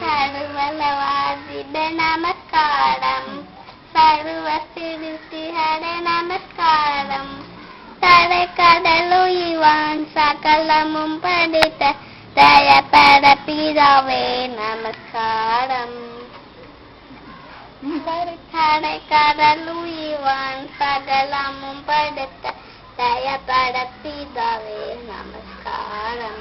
సర్వలవాదిడ నమస్కారం సర్వ సిరిసిహర నమస్కారం సరకడలు ఇవాన్ సకలముం పడిత దయపడ పిదవే నమస్కారం సరకడలు ఇవాన్ సకలముం పడిత దయపడ పిదవే నమస్కారం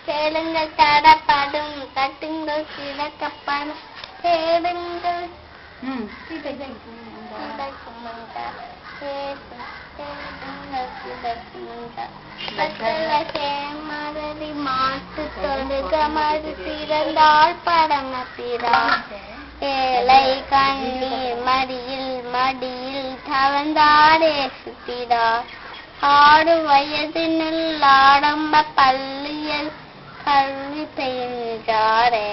கேளுங்கள் தடப்படும் தட்டுங்கள் கிடக்கப்படும் கேளுங்கள் மறதி மாட்டு தொழுக மறு திறந்தாள் படமத்திரா ஏழை கண்ணீர் மடியில் மடியில் தவந்தாடே சுத்திரா 6 வயதினில் ஆடம்ப பள்ளியில் கல்வி பயின்றாரே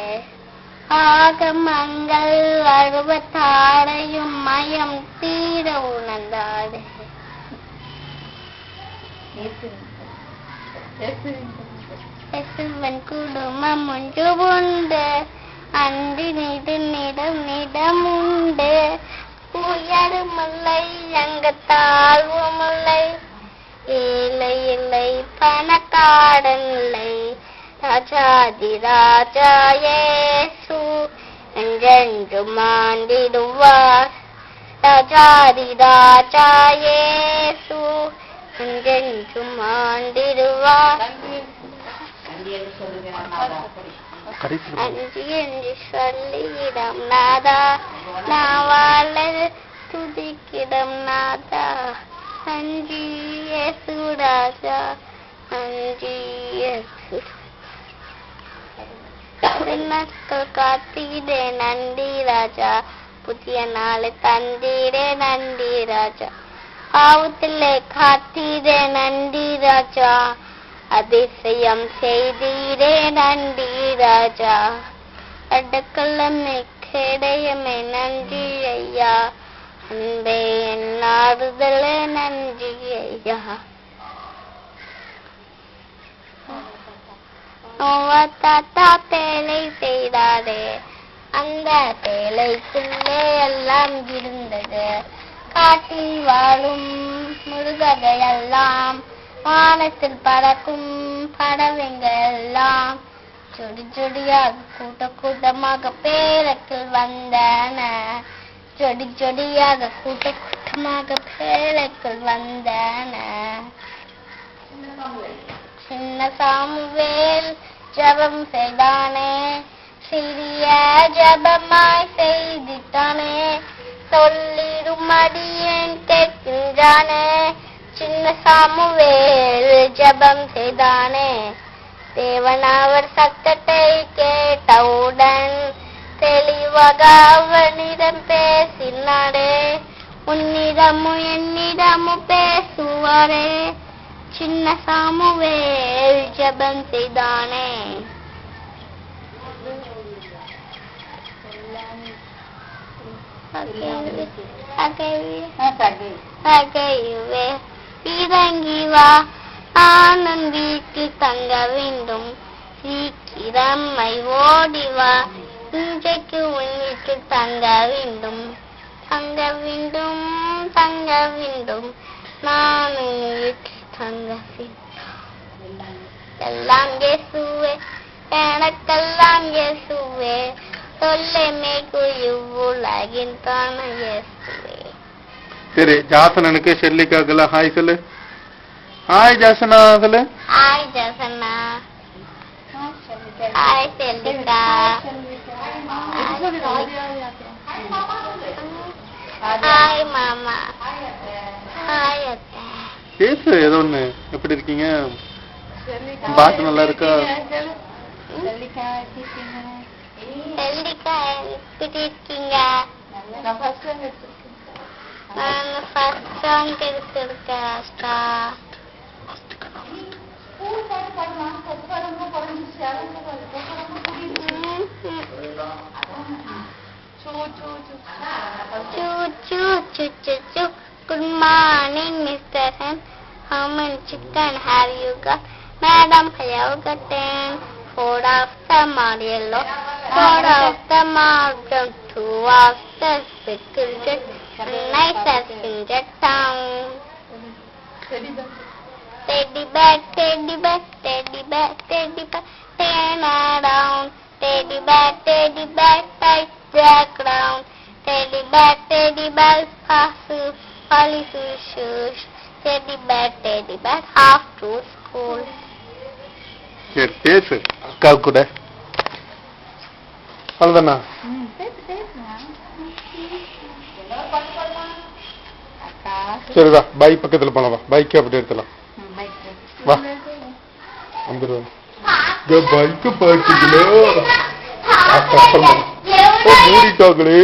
ஆகமங்கள் 66 மயம் தீர உணர்ந்தாரே இயேசுவின் குடும்பம் ஒன்று உண்டு அன்று நிடம் உண்டு உயருமில்லை எங்க தாழ்வுமில்லை ஏழை இல்லை பணக்காரன் இல்லை ராஜாதி ராஜா இயேசு என்றென்றும் ஆண்டிடுவார் ராஜாதி ராஜா இயேசு என்றென்றும் ஆண்டிடுவார் அஞ்சு என்று சொல்லிடம் நாதா நான் வாழ துதிக்கிடம் நாதா அஞ்சு இயேசு ராஜா அஞ்சு இயேசு நாட்கள் காத்தீரே நன்றி ராஜா புதிய நாள் தந்தீரே நன்றி ராஜா ஆவத்திலே காத்தீரே நன்றி ராஜா அதிசயம் செய்தீரே நன்றி ராஜா அடக்கலமே கேடயமே நன்றி ஐயா அன்பே என் ஆறுதலே நன்றி ஐயா தாத்தா பேலை செய்தாரே அந்த பேலைக்குள்ளே எல்லாம் இருந்தது காட்டில் வாழும் முருகர்கள் எல்லாம் வானத்தில் பறக்கும் பறவைகள் எல்லாம் ஜொடி ஜொடியாக கூட்டமாக பேலைக்குள் வந்தன ஜொடி ஜொடியாக கூட்டமாக பேலைக்குள் வந்தன சின்ன சாமுவேல் ஜபம் செய்தானே சிறிய ஜபமாய் செய்திட்டானே சொல்லிடும் அடியேன் கேட்கின்றானே சின்ன சாமுவேல் ஜபம் செய்தானே தேவன் அவர் சத்தத்தை கேட்டவுடன் தெளிவாக அவனிடம் பேசினாரே உன்னிடமும் என்னிடமும் பேசுவாரே சின்ன சாமுவேல் ஜபம் செய்தானே இறங்கி வா ஆனன் வீட்டில் தங்க வேண்டும் சீக்கிரமை ஓடிவா இன்றைக்கு உன் வீட்டில் தங்க வேண்டும் தங்க வேண்டும் தங்க வேண்டும் நான் உன் வீட்டில் தங்க வேண்டும் எல்லாம் இயேசுவே எனக்கெல்லாம் இயேசுவே சொல்லுமே உலகின் தான இயேசுவே. சரி ஜாசனனுக்கு ஷெல்லிக்காக்கெல்லாம் ஹாய் சொல்லு. ஹாய் ஜாசனா சொல்லு. ஹாய் ஜாசனா. ஹாய் ஷெல்லிகா. ஹாய் மாமா. ஹாய் அத்தை. பேசு ஏதோ ஒண்ணு. எப்படி இருக்கீங்க? பாட்டு நல்லா இருக்கா? ஷெல்லிகா எப்படி இருக்கீங்க? நான் ஃபர்ஸ்ட் சாங் எடுத்திருக்கேன் அஸ்டா. Good morning, Mr. Hen. How many chicken have you got? Madam Hayagaten, 4 of them are yellow, 4 of them are brown, 2 of them little jet, and nice as finger town. Teddy bear, teddy bear, teddy bear, teddy bear, turn around. Teddy bear, tight background. Teddy bear, folly shoes. Teddy bear, half to school. சரி பேசு அக்கா கூட அவ்வளோதானா? சரி வா bike பக்கத்துல போலாம், வா பைக் அப்படி எடுத்துலாம், வா வந்துடுவேன். பைக்கு பாத்தீங்களா மூடிட்டாங்களே.